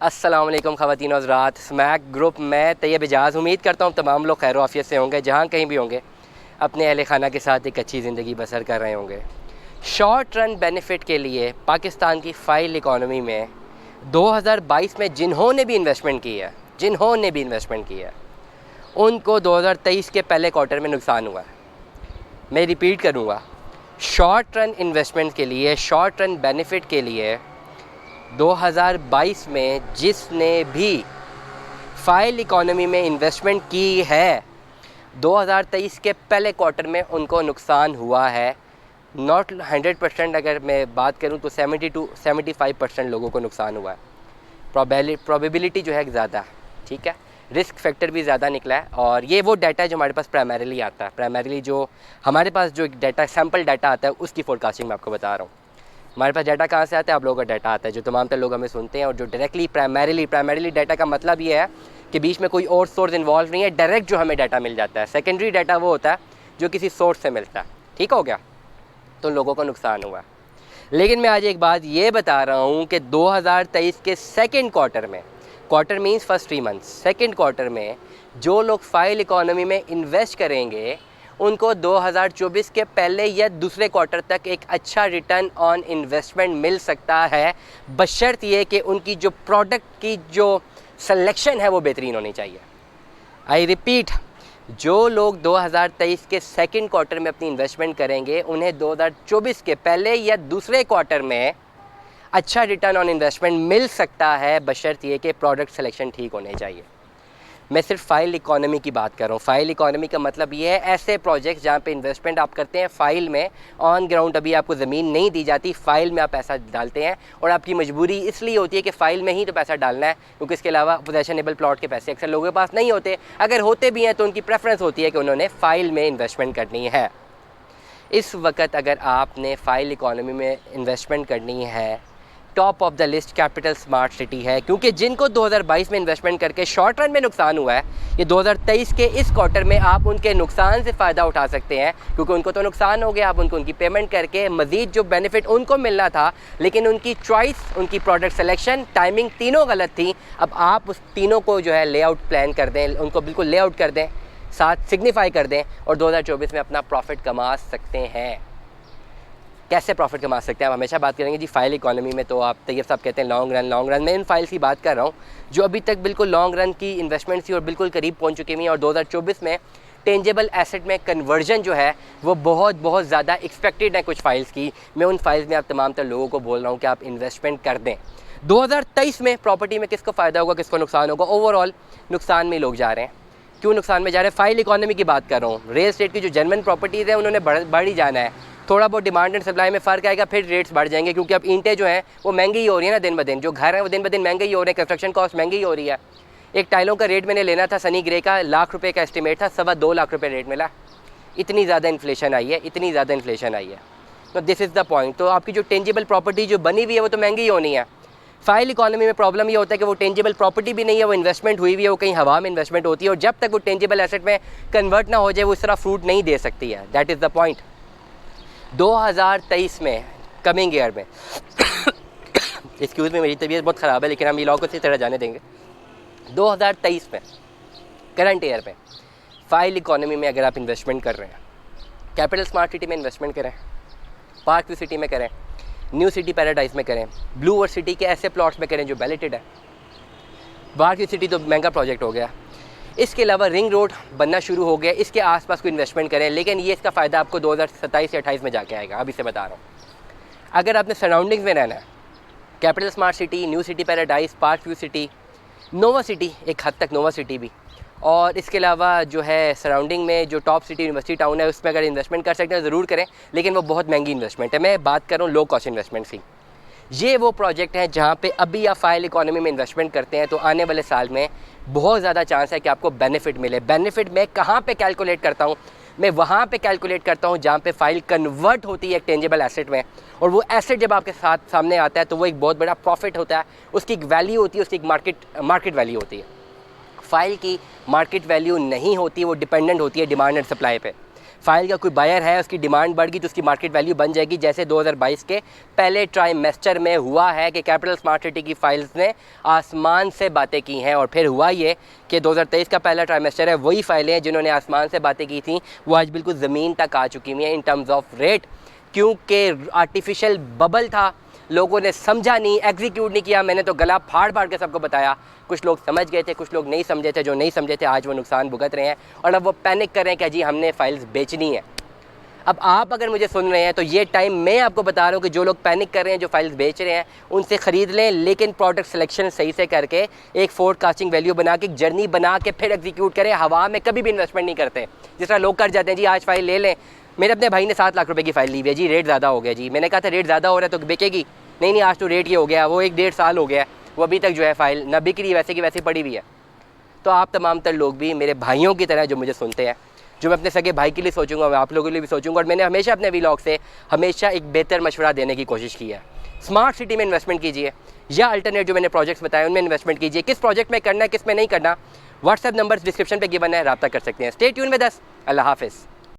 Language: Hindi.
अस्सलाम वालेकुम ख़वातीन और हज़रात, स्मैक ग्रुप में तैयब एजाज़। उम्मीद करता हूँ तमाम लोग खैर आफियत से होंगे, जहाँ कहीं भी होंगे अपने अहल खाना के साथ एक अच्छी ज़िंदगी बसर कर रहे होंगे। शॉर्ट रन बेनिफिट के लिए पाकिस्तान की फ़ाइल इकॉनमी में 2022 में जिन्होंने भी इन्वेस्टमेंट की है उनको 2023 के पहले क्वार्टर में नुकसान हुआ है। मैं रिपीट करूँगा, शॉर्ट रन इन्वेस्टमेंट के लिए, शॉर्ट रन बेनिफिट के लिए 2022 में जिसने भी फ़ाइल इकॉनमी में इन्वेस्टमेंट की है 2023 के पहले क्वार्टर में उनको नुकसान हुआ है। नॉट 100%, अगर मैं बात करूं तो 70 to 75% लोगों को नुकसान हुआ है। प्रोबेबिलिटी जो है ज़्यादा है, ठीक है, रिस्क फैक्टर भी ज़्यादा निकला है। और ये वो डाटा है जो हमारे पास प्राइमरीली आता है। प्राइमरीली जो हमारे पास जो डाटा, सैम्पल डाटा आता है, उसकी फोरकास्टिंग मैं आपको बता रहा हूँ। हमारे पास डाटा कहाँ से आता है? आप लोगों का डाटा आता है, जो तमाम तर लोग हमें सुनते हैं। और जो डायरेक्टली प्राइमरीली डाटा का मतलब ये है कि बीच में कोई और सोर्स इन्वॉल्व नहीं है, डायरेक्ट जो हमें डाटा मिल जाता है। सेकेंडरी डाटा वो होता है जो किसी सोर्स से मिलता है, ठीक हो गया। तो लोगों को नुकसान हुआ। लेकिन मैं आज एक बात ये बता रहा हूँ कि 2023 के सेकेंड क्वार्टर में, quarter means first 3 months, second quarter में जो लोग फ़ाइल इकॉनमी में इन्वेस्ट करेंगे उनको 2024 के पहले या दूसरे क्वार्टर तक एक अच्छा रिटर्न ऑन इन्वेस्टमेंट मिल सकता है, बशर्त ये कि उनकी जो प्रोडक्ट की जो सिलेक्शन है वो बेहतरीन होनी चाहिए। आई रिपीट, जो लोग 2023 के सेकंड क्वार्टर में अपनी इन्वेस्टमेंट करेंगे उन्हें 2024 के पहले या दूसरे क्वार्टर में अच्छा रिटर्न ऑन इन्वेस्टमेंट मिल सकता है, बशर्त ये कि प्रोडक्ट सिलेक्शन ठीक होने चाहिए। मैं सिर्फ फ़ाइल इकॉनमी की बात कर रहा हूँ। फ़ाइल इकॉनमी का मतलब ये है ऐसे प्रोजेक्ट्स जहाँ पे इन्वेस्टमेंट आप करते हैं फ़ाइल में, ऑन ग्राउंड अभी आपको ज़मीन नहीं दी जाती, फ़ाइल में आप पैसा डालते हैं। और आपकी मजबूरी इसलिए होती है कि फ़ाइल में ही तो पैसा डालना है, क्योंकि इसके अलावा पोजेशनेबल प्लॉट के पैसे अक्सर लोगों के पास नहीं होते। अगर होते भी हैं तो उनकी प्रेफरेंस होती है कि उन्होंने फ़ाइल में इन्वेस्टमेंट करनी है। इस वक्त अगर आपने फ़ाइल इकॉनमी में इन्वेस्टमेंट करनी है, top of the list capital smart city है, क्योंकि जिनको 2022 में इन्वेस्टमेंट करके शॉर्ट रन में नुकसान हुआ है, ये 2023 के इस क्वार्टर में आप उनके नुकसान से फ़ायदा उठा सकते हैं, क्योंकि उनको तो नुकसान हो गया। आप उनको उनकी पेमेंट करके मज़ीद जो बेनिफिट उनको मिलना था, लेकिन उनकी चॉइस, उनकी प्रोडक्ट सिलेक्शन, टाइमिंग तीनों गलत थी। अब आप उस तीनों को जो है लेआउट प्लान कर दें, उनको बिल्कुल लेआउट कर दें, साथ सिग्निफाई कर दें और 2024 में अपना प्रॉफिट कमा सकते हैं। कैसे प्रॉफिट कमा सकते हैं? आप हमेशा बात करेंगे जी फ़ाइल इकॉनमी में, तो आप तैयब साहब कहते हैं लॉन्ग रन। मैं इन फाइल्स की बात कर रहा हूँ जो अभी तक बिल्कुल लॉन्ग रन की इन्वेस्टमेंट थी और बिल्कुल करीब पहुँच चुकी हुई हैं। और 2024 में टेंजेबल एसेट में कन्वर्जन जो है वो बहुत ज़्यादा एक्सपेक्टेड है कुछ फाइल्स की। मैं उन फाइल्स में आप तमाम तर लोगों को बोल रहा हूँ कि आप इन्वेस्टमेंट कर दें। 2023 में प्रॉपर्टी में किसको फ़ायदा होगा, किसको नुकसान होगा? ओवरऑल नुकसान में लोग जा रहे हैं। क्यों नुकसान में जा रहे हैं? फ़ाइल इकॉनमी की बात कर रहा हूँ। रियल एस्टेट की जो जेन्युइन प्रॉपर्टीज़ हैं उन्होंने बढ़ ही जाना है। थोड़ा बहुत डिमांड एंड सप्लाई में फ़र्क आएगा, फिर रेट्स बढ़ जाएंगे, क्योंकि अब ईंटें जो हैं वो महंगी ही हो रही है ना दिन ब दिन। जो घर है वो दिन ब दिन महंगे ही हो रहे हैं, कंस्ट्रक्शन कॉस्ट महंगी ही हो रही है। एक टाइलों का रेट मैंने लेना था सनी ग्रे का, ₹1,00,000 का एस्टिमेट था, 2.25 लाख रुपये रेट मिला। इतनी ज़्यादा इन्फ्लेशन आई है, तो दिस इज़ द पॉइंट। तो आपकी जो टेंजिबल प्रॉपर्टी जो बनी हुई है वो तो महंगी ही होनी है। फ़ाइल इकॉनमी में प्रॉब्लम ये होता है कि वो टेंजिबल प्रॉपर्टी भी नहीं है, वो इन्वेस्टमेंट हुई हुई है, वो कहीं हवा में इन्वेस्टमेंट होती है, और जब तक वो टेंजिबल एसेट में कन्वर्ट ना हो जाए वो इस तरह फ्रूट नहीं दे सकती है। That is the point. 2023 में, कमिंग ईयर में एक्सक्यूज़ मी, मेरी तबीयत बहुत ख़राब है, लेकिन हम ये लोगों को इसी तरह जाने देंगे। 2023 में, करंट ईयर में, फ़ाइल इकॉनमी में अगर आप इन्वेस्टमेंट कर रहे हैं, कैपिटल स्मार्ट सिटी में इन्वेस्टमेंट करें, पार्क व्यू सिटी में करें, न्यू सिटी पैराडाइज में करें, ब्लू वर्ल्ड सिटी के ऐसे प्लॉट्स में करें जो बैलेटेड है। पार्क व्यू सिटी तो महंगा प्रोजेक्ट हो गया। इसके अलावा रिंग रोड बनना शुरू हो गया, इसके आसपास कोई इन्वेस्टमेंट करें, लेकिन ये इसका फ़ायदा आपको 2027 या 28 में जाके आएगा। अभी से बता रहा हूँ, अगर आपने सराउंडिंग्स में रहना है, capital smart city, new city paradise, park view city, Nova City, एक हद तक नोवा सिटी भी, और इसके अलावा जो है सराउंडिंग में जो टॉप सिटी यूनिवर्सिटी टाउन है उसमें अगर इन्वेस्टमेंट कर सकते हैं ज़रूर करें, लेकिन वो बहुत महंगी इन्वेस्टमेंट है। मैं बात कर रहा हूँ लो कॉस्ट इन्वेस्टमेंट की। ये वो प्रोजेक्ट हैं जहाँ पे अभी आप फ़ाइल इकॉनमी में इन्वेस्टमेंट करते हैं तो आने वाले साल में बहुत ज़्यादा चांस है कि आपको बेनिफिट मिले। बेनिफिट मैं कहाँ पे कैलकुलेट करता हूँ? मैं वहाँ पे कैलकुलेट करता हूँ जहाँ पे फ़ाइल कन्वर्ट होती है एक टेंजिबल एसेट में, और वो एसेट जब आपके साथ सामने आता है तो वो एक बहुत बड़ा प्रॉफिट होता है, उसकी एक वैल्यू होती है, उसकी एक मार्केट वैल्यू होती है। फ़ाइल की मार्केट वैल्यू नहीं होती, वो डिपेंडेंट होती है डिमांड एंड सप्लाई पे। फ़ाइल का कोई बायर है, उसकी डिमांड बढ़ गई तो उसकी मार्केट वैल्यू बन जाएगी, जैसे 2022 के पहले ट्राइमेस्टर में हुआ है कि कैपिटल स्मार्ट सिटी की फ़ाइल्स ने आसमान से बातें की हैं। और फिर हुआ ये कि 2023 का पहला ट्राइमेस्टर है, वही फ़ाइलें जिन्होंने आसमान से बातें की थी वो आज बिल्कुल ज़मीन तक आ चुकी हुई हैं इन टर्म्स ऑफ रेट, क्योंकि आर्टिफिशियल बबल था, लोगों ने समझा नहीं, एग्जीक्यूट नहीं किया। मैंने तो गला फाड़ फाड़ के सबको बताया, कुछ लोग समझ गए थे, कुछ लोग नहीं समझे थे। जो नहीं समझे थे आज वो नुकसान भुगत रहे हैं और अब वो पैनिक कर रहे हैं कि जी हमने फ़ाइल्स बेचनी है। अब आप अगर मुझे सुन रहे हैं तो ये टाइम मैं आपको बता रहा हूँ कि जो लोग पैनिक कर रहे हैं, जो फाइल्स बेच रहे हैं, उनसे ख़रीद लें, लेकिन प्रोडक्ट सिलेक्शन सही से करके एक फोरकास्टिंग वैल्यू बना के, जर्नी बना के फिर एग्जीक्यूट करें। हवा में कभी भी इन्वेस्टमेंट नहीं करते, जिस तरह लोग कर जाते हैं जी आज फ़ाइल ले लें। मेरे अपने भाई ने 7 लाख रुपए की फ़ाइल ली हुई है जी, रेट ज़्यादा हो गया जी। मैंने कहा था रेट ज़्यादा हो रहा है तो बिकेगी, नहीं आज तो रेट ये हो गया, वो 1-1.5 साल हो गया, वो अभी तक जो है फ़ाइल ना बिक रही, वैसे की वैसे पड़ी हुई है। तो आप तमाम तर लोग भी मेरे भाइयों की तरह जो मुझे सुनते हैं, जो मैं अपने सगे भाई के लिए सोचूंगा, मैं आप लोगों के लिए भी सोचूंगा। और मैंने हमेशा अपने व्लॉग से हमेशा एक बेहतर मशवरा देने की कोशिश की है। स्मार्ट सिटी में इन्वेस्टमेंट कीजिए या अल्टरनेट जो मैंने प्रोजेक्ट्स बताए उनमें इन्वेस्टमेंट कीजिए। किस प्रोजेक्ट में करना है, किस में नहीं करना, व्हाट्सएप नंबर डिस्क्रिप्शन पे गिवन है, रब्ता कर सकते हैं। Stay tune with us. अल्लाह हाफिज़।